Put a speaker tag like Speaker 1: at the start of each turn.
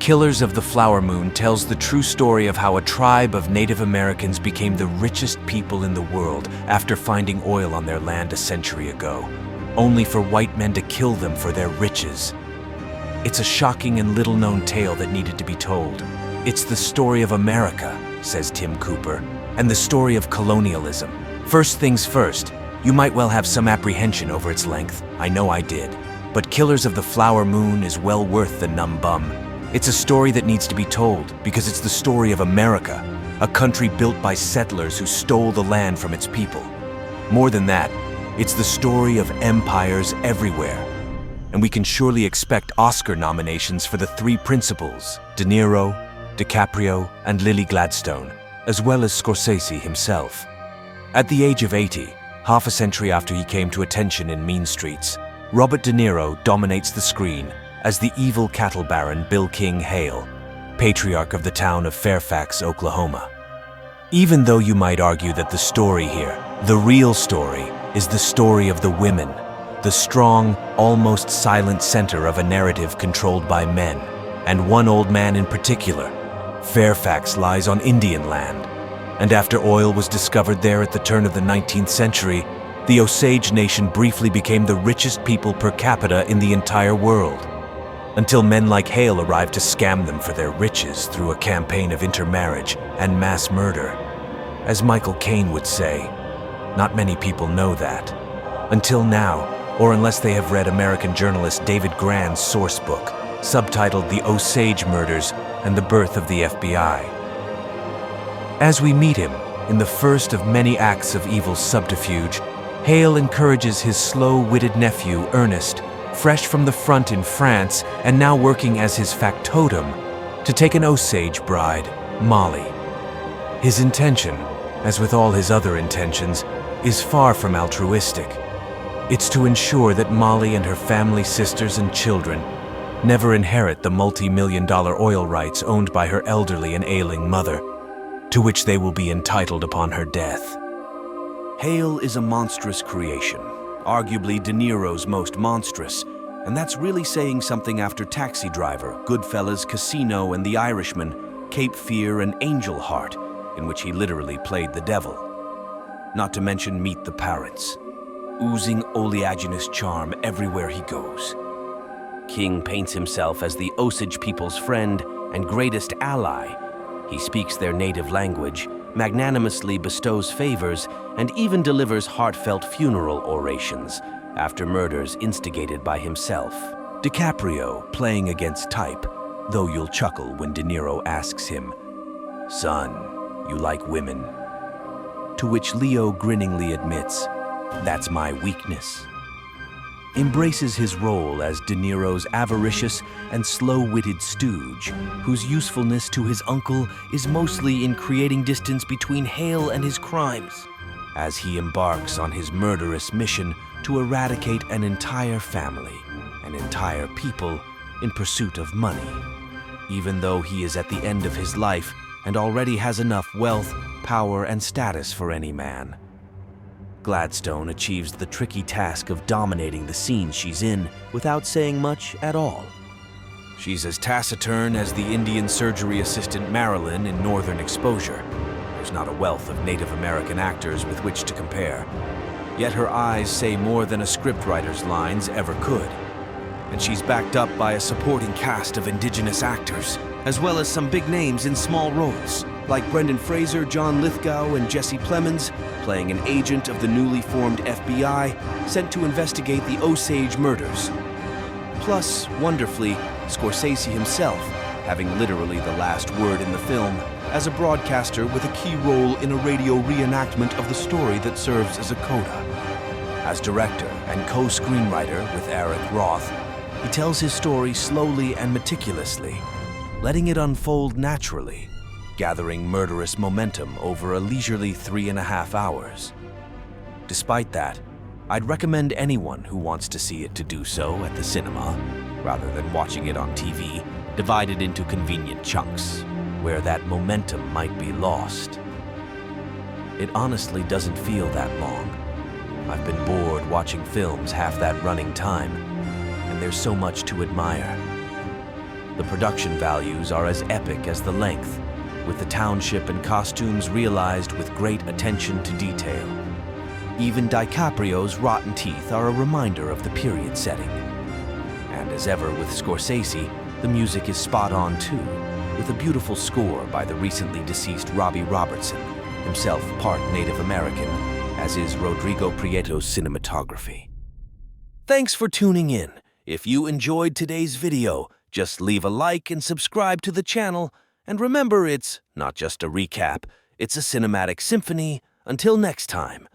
Speaker 1: Killers of the Flower Moon tells the true story of how a tribe of Native Americans became the richest people in the world after finding oil on their land a century ago, only for white men to kill them for their riches. It's a shocking and little-known tale that needed to be told. It's the story of America, says Tim Cooper, and the story of colonialism. First things first, you might well have some apprehension over its length. I know I did. But Killers of the Flower Moon is well worth the numb bum. It's a story that needs to be told because it's the story of America, a country built by settlers who stole the land from its people. More than that, it's the story of empires everywhere. And we can surely expect Oscar nominations for the three principals, De Niro, DiCaprio, and Lily Gladstone, as well as Scorsese himself. At the age of 80, half a century after he came to attention in Mean Streets, Robert De Niro dominates the screen as the evil cattle baron Bill King Hale, patriarch of the town of Fairfax, Oklahoma. Even though you might argue that the story here, the real story, is the story of the women, the strong, almost silent center of a narrative controlled by men, and one old man in particular. Fairfax lies on Indian land, and after oil was discovered there at the turn of the 19th century, the Osage Nation briefly became the richest people per capita in the entire world, until men like Hale arrived to scam them for their riches through a campaign of intermarriage and mass murder. As Michael Caine would say, not many people know that. Until now, or unless they have read American journalist David Grann's source book, subtitled The Osage Murders and the Birth of the FBI. As we meet him, in the first of many acts of evil's subterfuge, Hale encourages his slow-witted nephew, Ernest, fresh from the front in France and now working as his factotum, to take an Osage bride, Molly. His intention, as with all his other intentions, is far from altruistic. It's to ensure that Molly and her family, sisters, and children never inherit the multi-million-dollar oil rights owned by her elderly and ailing mother, to which they will be entitled upon her death. Hale is a monstrous creation, arguably De Niro's most monstrous, and that's really saying something after Taxi Driver, Goodfellas, Casino, and The Irishman, Cape Fear, and Angel Heart, in which he literally played the devil. Not to mention Meet the Parents, oozing oleaginous charm everywhere he goes. King paints himself as the Osage people's friend and greatest ally. He speaks their native language, magnanimously bestows favors, and even delivers heartfelt funeral orations after murders instigated by himself. DiCaprio playing against type, though you'll chuckle when De Niro asks him, "Son, you like women?" To which Leo grinningly admits, "That's my weakness." Embraces his role as De Niro's avaricious and slow-witted stooge, whose usefulness to his uncle is mostly in creating distance between Hale and his crimes, as he embarks on his murderous mission to eradicate an entire family, an entire people, in pursuit of money, even though he is at the end of his life and already has enough wealth, power, and status for any man. Gladstone achieves the tricky task of dominating the scene she's in without saying much at all. She's as taciturn as the Indian surgery assistant Marilyn in Northern Exposure. There's not a wealth of Native American actors with which to compare. Yet her eyes say more than a scriptwriter's lines ever could. And she's backed up by a supporting cast of indigenous actors, as well as some big names in small roles, like Brendan Fraser, John Lithgow, and Jesse Plemons, playing an agent of the newly formed FBI sent to investigate the Osage murders. Plus, wonderfully, Scorsese himself, having literally the last word in the film, as a broadcaster with a key role in a radio reenactment of the story that serves as a coda. As director and co-screenwriter with Eric Roth, he tells his story slowly and meticulously, letting it unfold naturally, gathering murderous momentum over a leisurely 3.5 hours. Despite that, I'd recommend anyone who wants to see it to do so at the cinema, rather than watching it on TV, divided into convenient chunks, where that momentum might be lost. It honestly doesn't feel that long. I've been bored watching films half that running time, and there's so much to admire. The production values are as epic as the length, with the township and costumes realized with great attention to detail. Even DiCaprio's rotten teeth are a reminder of the period setting. And as ever with Scorsese, the music is spot on too, with a beautiful score by the recently deceased Robbie Robertson, himself part Native American, as is Rodrigo Prieto's cinematography. Thanks for tuning in. If you enjoyed today's video, just leave a like and subscribe to the channel. And remember, it's not just a recap, it's a cinematic symphony. Until next time,